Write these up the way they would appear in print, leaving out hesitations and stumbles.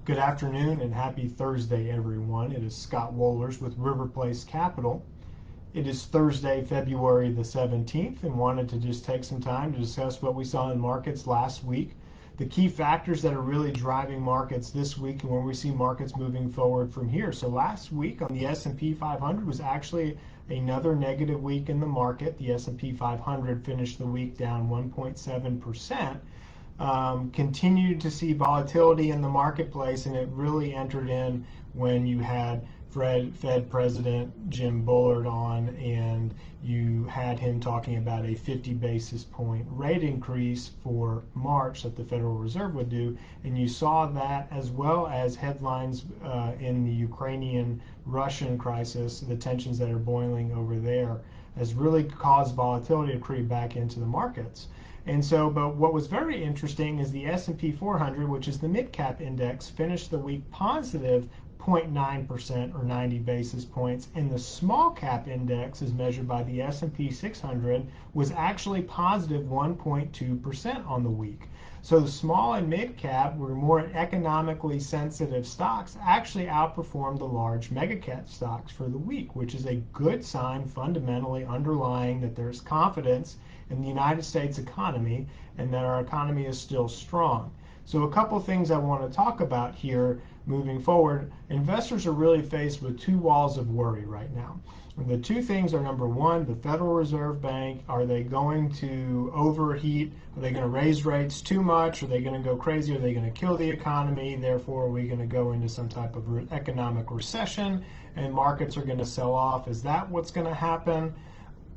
Good afternoon and happy Thursday, everyone. It is Scott Wohlers with River Place Capital. It is Thursday, February the 17th, and wanted to just take some time to discuss what we saw in markets last week, the key factors that are really driving markets this week, and where we see markets moving forward from here. So last week on the S&P 500 was actually another negative week in the market. The S&P 500 finished the week down 1.7%. Continued to see volatility in the marketplace, and it really entered in when you had Fed President Jim Bullard on, and you had him talking about a 50 basis point rate increase for March that the Federal Reserve would do, and you saw that as well as headlines in the Ukrainian-Russian crisis, the tensions that are boiling over there, has really caused volatility to creep back into the markets. And so, but what was very interesting is the S&P 400, which is the mid-cap index, finished the week positive 0.9% or 90 basis points, and the small cap index, as measured by the S&P 600, was actually positive 1.2% on the week. So the small and mid-cap were more economically sensitive stocks actually outperformed the large mega-cap stocks for the week, which is a good sign fundamentally underlying that there's confidence in the United States economy and that our economy is still strong. So a couple things I want to talk about here moving forward. Investors are really faced with two walls of worry right now. The two things are, number one, the Federal Reserve Bank. Are they going to overheat? Are they going to raise rates too much? Are they going to go crazy? Are they going to kill the economy? Therefore, are we going to go into some type of economic recession and markets are going to sell off? Is that what's going to happen?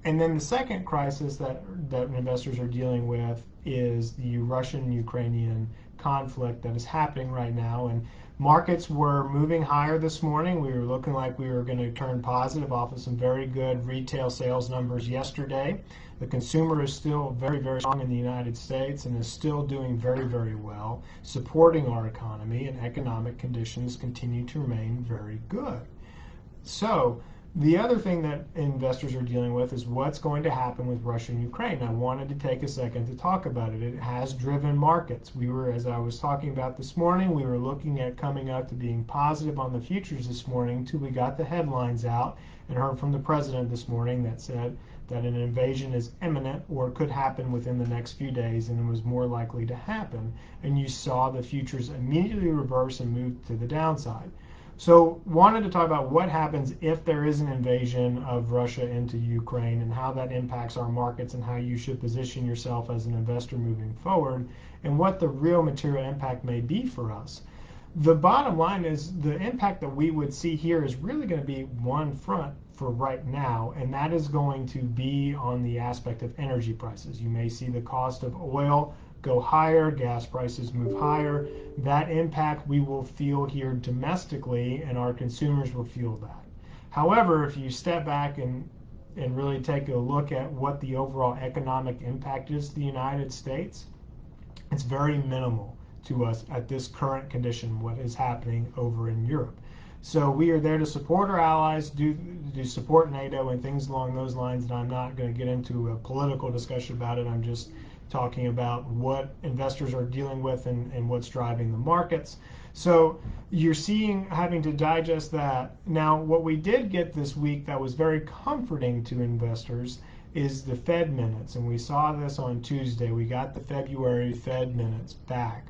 And then the second crisis that investors are dealing with is the Russian-Ukrainian conflict that is happening right now. And markets were moving higher this morning. We were looking like we were going to turn positive off of some very good retail sales numbers yesterday. The consumer is still very, very strong in the United States and is still doing very, very well, supporting our economy, and economic conditions continue to remain very good. So the other thing that investors are dealing with is what's going to happen with Russia and Ukraine. I wanted to take a second to talk about it. It has driven markets. We were, as I was talking about this morning, we were looking at coming out to being positive on the futures this morning until we got the headlines out and heard from the president this morning that said that an invasion is imminent or could happen within the next few days, and it was more likely to happen. And you saw the futures immediately reverse and move to the downside. So wanted to talk about what happens if there is an invasion of Russia into Ukraine and how that impacts our markets and how you should position yourself as an investor moving forward and what the real material impact may be for us. The bottom line is the impact that we would see here is really going to be one front for right now, and that is going to be on the aspect of energy prices. You may see the cost of oil go higher, gas prices move higher. That impact we will feel here domestically, and our consumers will feel that. However, if you step back and really take a look at what the overall economic impact is to the United States, it's very minimal to us at this current condition, what is happening over in Europe. So we are there to support our allies, do support NATO and things along those lines, and I'm not going to get into a political discussion about it. I'm just talking about what investors are dealing with and what's driving the markets. So you're seeing, having to digest that. Now, what we did get this week that was very comforting to investors is the Fed minutes, and we saw this on Tuesday. We got the February Fed minutes back,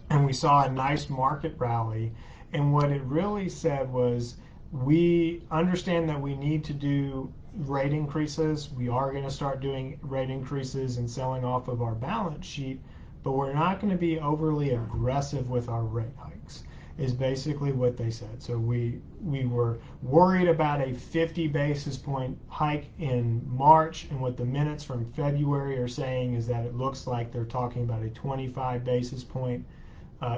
and we saw a nice market rally. And what it really said was, we understand that we need to do rate increases. We are going to start doing rate increases and selling off of our balance sheet, but we're not going to be overly aggressive with our rate hikes, is basically what they said. So we were worried about a 50 basis point hike in March, and what the minutes from February are saying is that it looks like they're talking about a 25 basis point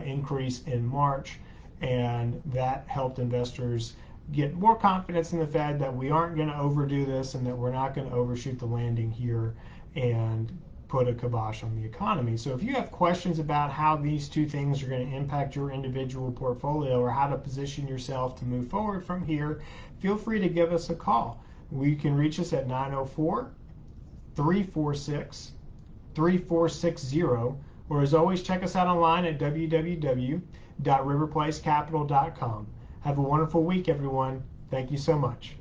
increase in March, and that helped investors get more confidence in the Fed that we aren't going to overdo this and that we're not going to overshoot the landing here and put a kibosh on the economy. So if you have questions about how these two things are going to impact your individual portfolio or how to position yourself to move forward from here, feel free to give us a call. We can reach us at 904-346-3460, or as always, check us out online at www www.riverplacecapital.com. Have a wonderful week, everyone. Thank you so much.